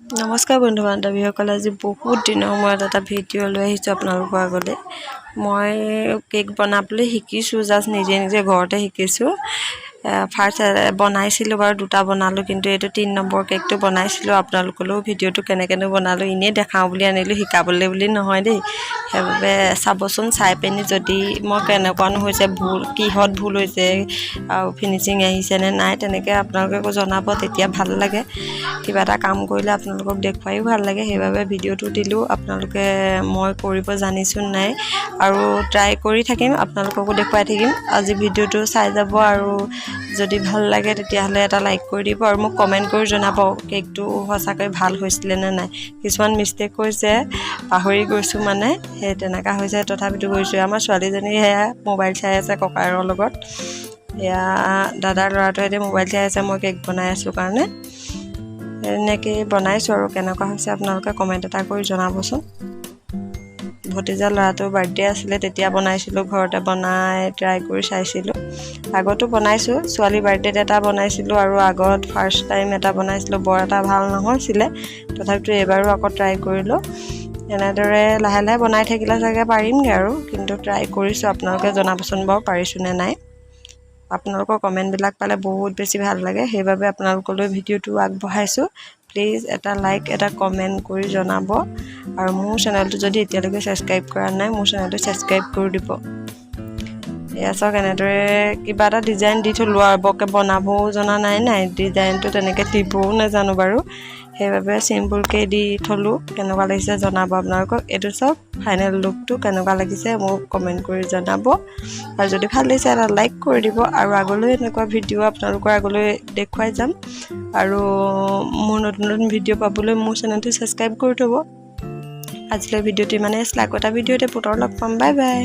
নমস্কাৰ বন্ধু বান্ধৱীসকল, আজি বহুত দিনৰ মূৰত এটা ভিডিঅ' লৈ আহিছোঁ আপোনালোকৰ আগলৈ। মই কেক বনাবলৈ শিকিছোঁ, জাষ্ট নিজে ঘৰতে শিকিছোঁ। ফাৰ্ষ্ট বনাইছিলোঁ বাৰু, দুটা বনালোঁ, কিন্তু এইটো 3 নম্বৰ কেকটো বনাইছিলোঁ। আপোনালোকলৈও ভিডিঅ'টো কেনেকৈনো বনালোঁ এনেই দেখাওঁ বুলি আনিলোঁ, শিকাবলৈ বুলি নহয় দেই। সেইবাবে চাবচোন, চাই পিনি যদি মই কেনেকুৱানো হৈছে, কিহত ভুল হৈছে আৰু ফিনিচিং আহিছেনে নাই, তেনেকৈ আপোনালোকে আকৌ জনাব, তেতিয়া ভাল লাগে। কিবা এটা কাম কৰিলে আপোনালোকক দেখুৱাইও ভাল লাগে, সেইবাবে ভিডিঅ'টো দিলোঁ। আপোনালোকে মই কৰিব জানিছোঁ নাই আৰু ট্ৰাই কৰি থাকিম, আপোনালোককো দেখুৱাই থাকিম। আজি ভিডিঅ'টো চাই যাব আৰু যদি ভাল লাগে তেতিয়াহ'লে এটা লাইক কৰি দিব আৰু মোক কমেণ্ট কৰি জনাব কেকটো সঁচাকৈ ভাল হৈছিলে নে নাই। কিছুমান মিষ্টেক হৈছে, পাহৰি গৈছোঁ মানে, সেই তেনেকুৱা হৈছে, তথাপিতো গৈছোঁ। আমাৰ ছোৱালীজনী সেয়া মোবাইল চাই আছে ককায়েৰৰ লগত, এয়া দাদাৰ ল'ৰাটোৱে মোবাইল চাই আছে, মই কেক বনাই আছোঁ কাৰণে। এনেকৈ বনাইছোঁ আৰু কেনেকুৱা হৈছে আপোনালোকে কমেণ্ট এটা কৰি জনাবচোন। ভতিজা ল'ৰাটোৰ বাৰ্থডে আছিলে, তেতিয়া বনাইছিলোঁ, ঘৰতে বনাই ট্ৰাই কৰি চাইছিলোঁ। আগতো বনাইছোঁ, ছোৱালী বাৰ্থডেত এটা বনাইছিলোঁ আৰু আগত ফাৰ্ষ্ট টাইম এটা বনাইছিলোঁ, বৰ এটা ভাল নহৈছিলে, তথাপিতো এইবাৰো আকৌ ট্ৰাই কৰিলোঁ। এনেদৰে লাহে লাহে বনাই থাকিলে চাগে পাৰিমগৈ আৰু, কিন্তু ট্ৰাই কৰিছোঁ। আপোনালোকে জনাবচোন বাৰু পাৰিছোঁ নে নাই। আপোনালোকৰ কমেণ্টবিলাক পালে বহুত বেছি ভাল লাগে, সেইবাবে আপোনালোকলৈ ভিডিঅ'টো আগবঢ়াইছোঁ। প্লিজ এটা লাইক, এটা কমেণ্ট কৰি জনাব আৰু মোৰ চেনেলটো যদি এতিয়ালৈকে ছাবস্ক্ৰাইব কৰা নাই, মোৰ চেনেলটো ছাবস্ক্ৰাইব কৰি দিব। এয়া চাওক, এনেদৰে কিবা এটা ডিজাইন দি থ'লোঁ আৰু বৰকৈ বনাবও জনা নাই, ডিজাইনটো তেনেকৈ দিবও নাজানো বাৰু, সেইবাবে চিম্পুলকৈ দি থ'লোঁ। কেনেকুৱা লাগিছে জনাব আপোনালোকক। এইটো চাওক, ফাইনেল লুকটো কেনেকুৱা লাগিছে মোক কমেণ্ট কৰি জনাব আৰু যদি ভাল লাগিছে এটা লাইক কৰি দিব আৰু আগলৈ এনেকুৱা ভিডিঅ' আপোনালোকৰ আগলৈ দেখুৱাই যাম। আৰু মোৰ নতুন নতুন ভিডিঅ' পাবলৈ মোৰ চেনেলটো ছাবস্ক্ৰাইব কৰি থ'ব। আজিলৈ ভিডিঅ'টো ইমানেই আছিলে, আকৌ এটা ভিডিঅ'তে পুনৰ লগ পাম। Bye bye.